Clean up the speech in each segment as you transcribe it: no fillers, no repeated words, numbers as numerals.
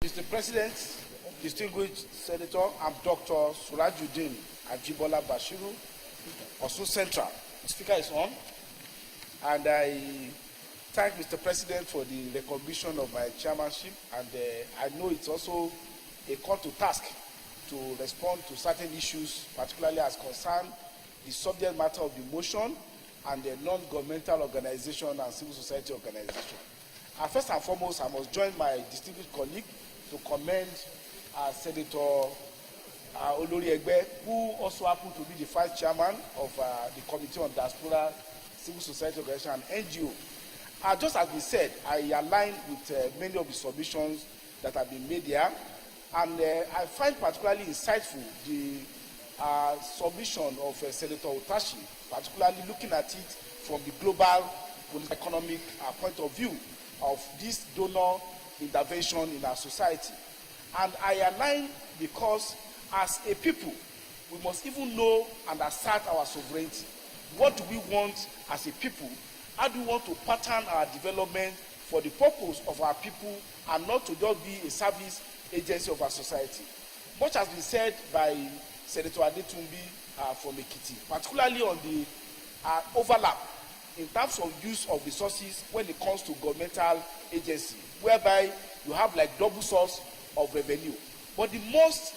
Mr. President, distinguished Senator, I'm Dr. Surajudeen Ajibola Basiru, Osun Central. The speaker is on, and I thank Mr. President for the recognition of my chairmanship, and I know it's also a call to task to respond to certain issues, particularly as concern the subject matter of the motion and the non-governmental organization and civil society organization. First and foremost, I must join my distinguished colleague to commend Senator Olori Egbe, who also happened to be the vice chairman of the Committee on Diaspora, Civil Society Organization and NGO. Just as we said, I align with many of the submissions that have been made here, and I find particularly insightful the submission of Senator Otashi, particularly looking at it from the global political economic point of view of this donor intervention in our society. And I align because as a people, we must even know and assert our sovereignty. What do we want as a people? How do we want to pattern our development for the purpose of our people and not to just be a service agency of our society? Much has been said by Senator Adetumbi from Ekiti, particularly on the overlap in terms of use of resources when it comes to governmental agency, whereby you have like double source of revenue. But the most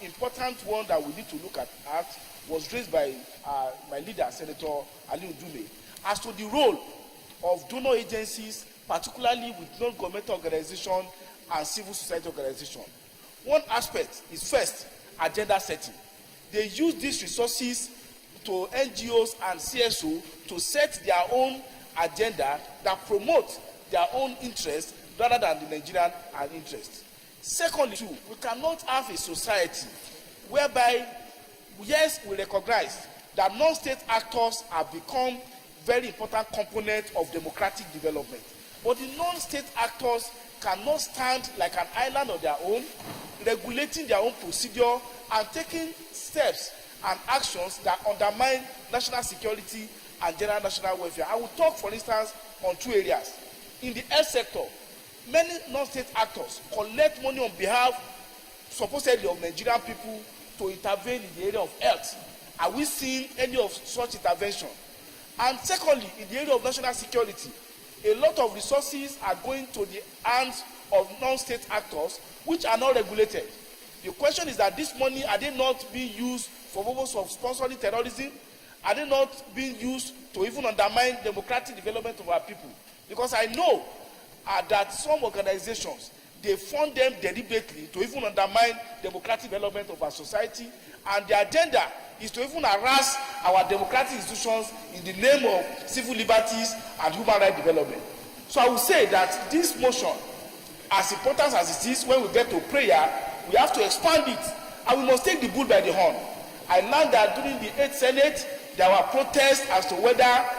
important one that we need to look at was raised by my leader, Senator Ali Udume, as to the role of donor agencies, particularly with non-governmental organizations and civil society organizations. One aspect is first, agenda setting. They use these resources to NGOs and CSO to set their own agenda that promote their own interests rather than the Nigerian interests. Secondly, too, we cannot have a society whereby, yes, we recognize that non-state actors have become very important component of democratic development. But the non-state actors cannot stand like an island on their own, regulating their own procedure and taking steps and actions that undermine national security and general national welfare. I will talk, for instance, on two areas. In the health sector, many non-state actors collect money on behalf, supposedly, of Nigerian people to intervene in the area of health. Are we seeing any of such intervention? And secondly, in the area of national security, a lot of resources are going to the hands of non-state actors which are not regulated. The question is that this money, are they not being used for purpose of sponsoring terrorism? Are they not being used to even undermine democratic development of our people? Because I know that some organizations, they fund them deliberately to even undermine democratic development of our society, and their agenda is to even harass our democratic institutions in the name of civil liberties and human rights development. So I will say that this motion, as important as it is, when we get to prayer, we have to expand it, and we must take the bull by the horn. I learned that during the 8th Senate, there were protests as to whether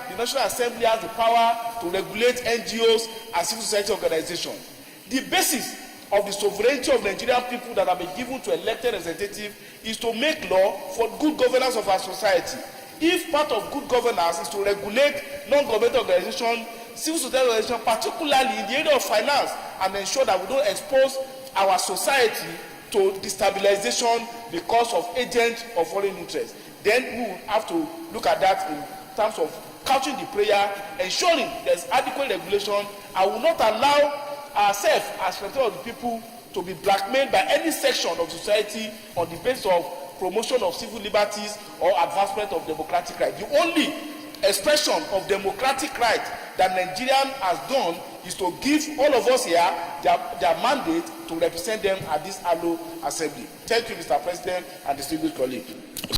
the National Assembly has the power to regulate NGOs and civil society organizations. The basis of the sovereignty of Nigerian people that have been given to elected representatives is to make law for good governance of our society. If part of good governance is to regulate non-governmental organizations, civil society organizations, particularly in the area of finance, and ensure that we don't expose our society to destabilization because of agents of foreign interest, then we will have to look at that in terms of couching the prayer, ensuring there's adequate regulation. I will not allow ourselves as representatives of the people to be blackmailed by any section of society on the basis of promotion of civil liberties or advancement of democratic rights. The only expression of democratic rights that Nigerian has done is to give all of us here their mandate to represent them at this Alo Assembly. Thank you, Mr. President and distinguished colleagues.